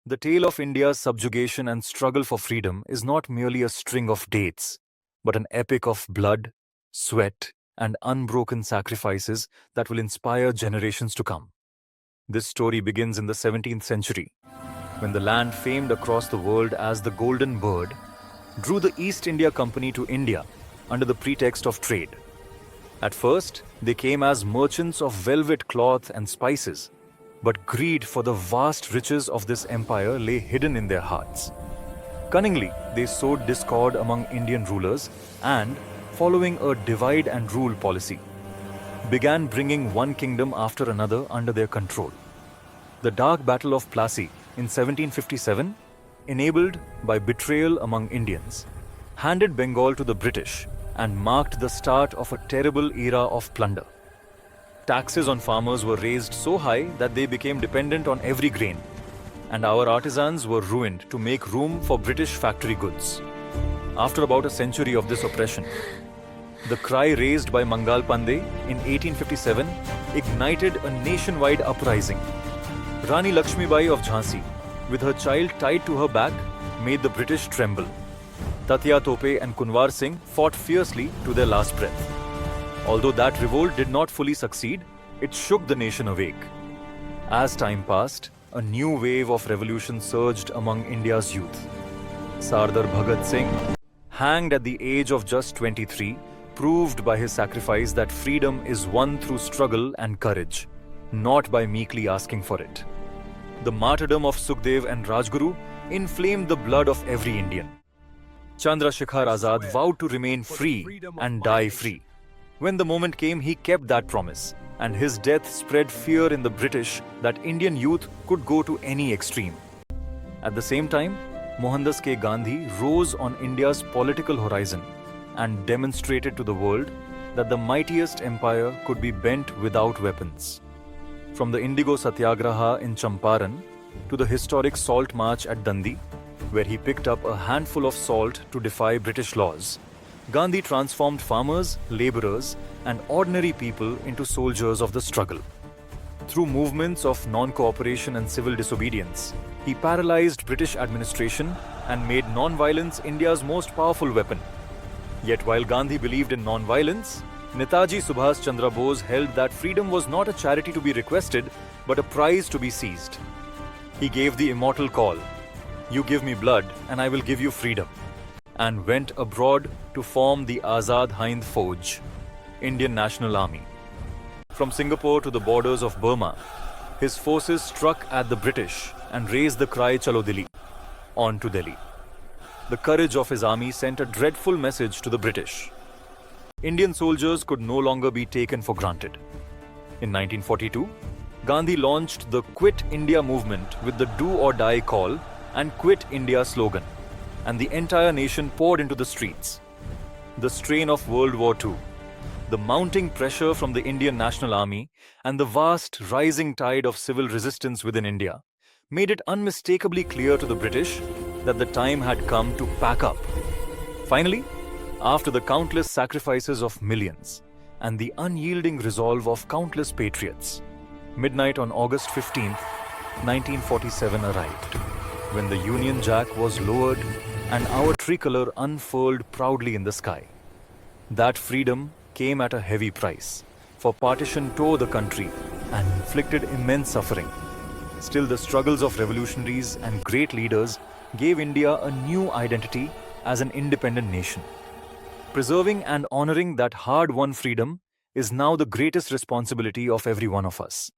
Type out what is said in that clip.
The tale of India's subjugation and struggle for freedom is not merely a string of dates, but an epic of blood, sweat, and unbroken sacrifices that will inspire generations to come. This story begins in the 17th century, when the land famed across the world as the Golden Bird drew the East India Company to India under the pretext of trade. At first, they came as merchants of velvet cloth and spices, but greed for the vast riches of this empire lay hidden in their hearts. Cunningly, they sowed discord among Indian rulers and, following a divide and rule policy, began bringing one kingdom after another under their control. The Dark Battle of Plassey in 1757, enabled by betrayal among Indians, handed Bengal to the British and marked the start of a terrible era of plunder. Taxes on farmers were raised so high that they became dependent on every grain, and our artisans were ruined to make room for British factory goods. After about a century of this oppression, the cry raised by Mangal Pandey in 1857 ignited a nationwide uprising. Rani Lakshmibai of Jhansi, with her child tied to her back, made the British tremble. Tatya Tope and Kunwar Singh fought fiercely to their last breath. Although that revolt did not fully succeed, it shook the nation awake. As time passed, a new wave of revolution surged among India's youth. Sardar Bhagat Singh, hanged at the age of just 23, proved by his sacrifice that freedom is won through struggle and courage, not by meekly asking for it. The martyrdom of Sukhdev and Rajguru inflamed the blood of every Indian. Chandrashekhar Azad vowed to remain free and die free. When the moment came, he kept that promise, and his death spread fear in the British that Indian youth could go to any extreme. At the same time, Mohandas K. Gandhi rose on India's political horizon and demonstrated to the world that the mightiest empire could be bent without weapons. From the Indigo Satyagraha in Champaran to the historic Salt March at Dundee, where he picked up a handful of salt to defy British laws, Gandhi transformed farmers, laborers, and ordinary people into soldiers of the struggle. Through movements of non-cooperation and civil disobedience, he paralyzed British administration and made non-violence India's most powerful weapon. Yet while Gandhi believed in non-violence, Netaji Subhas Chandra Bose held that freedom was not a charity to be requested, but a prize to be seized. He gave the immortal call, "You give me blood and I will give you freedom," and went abroad to form the Azad Hind Fauj, Indian National Army. From Singapore to the borders of Burma, his forces struck at the British and raised the cry "Chalo Delhi," on to Delhi. The courage of his army sent a dreadful message to the British. Indian soldiers could no longer be taken for granted. In 1942, Gandhi launched the Quit India movement with the Do or Die call and Quit India slogan, and the entire nation poured into the streets. The strain of World War II, the mounting pressure from the Indian National Army, and the vast rising tide of civil resistance within India made it unmistakably clear to the British that the time had come to pack up. Finally, after the countless sacrifices of millions and the unyielding resolve of countless patriots, midnight on August 15th, 1947 arrived, when the Union Jack was lowered and our tricolour unfurled proudly in the sky. That freedom came at a heavy price, for partition tore the country and inflicted immense suffering. Still, the struggles of revolutionaries and great leaders gave India a new identity as an independent nation. Preserving and honouring that hard-won freedom is now the greatest responsibility of every one of us.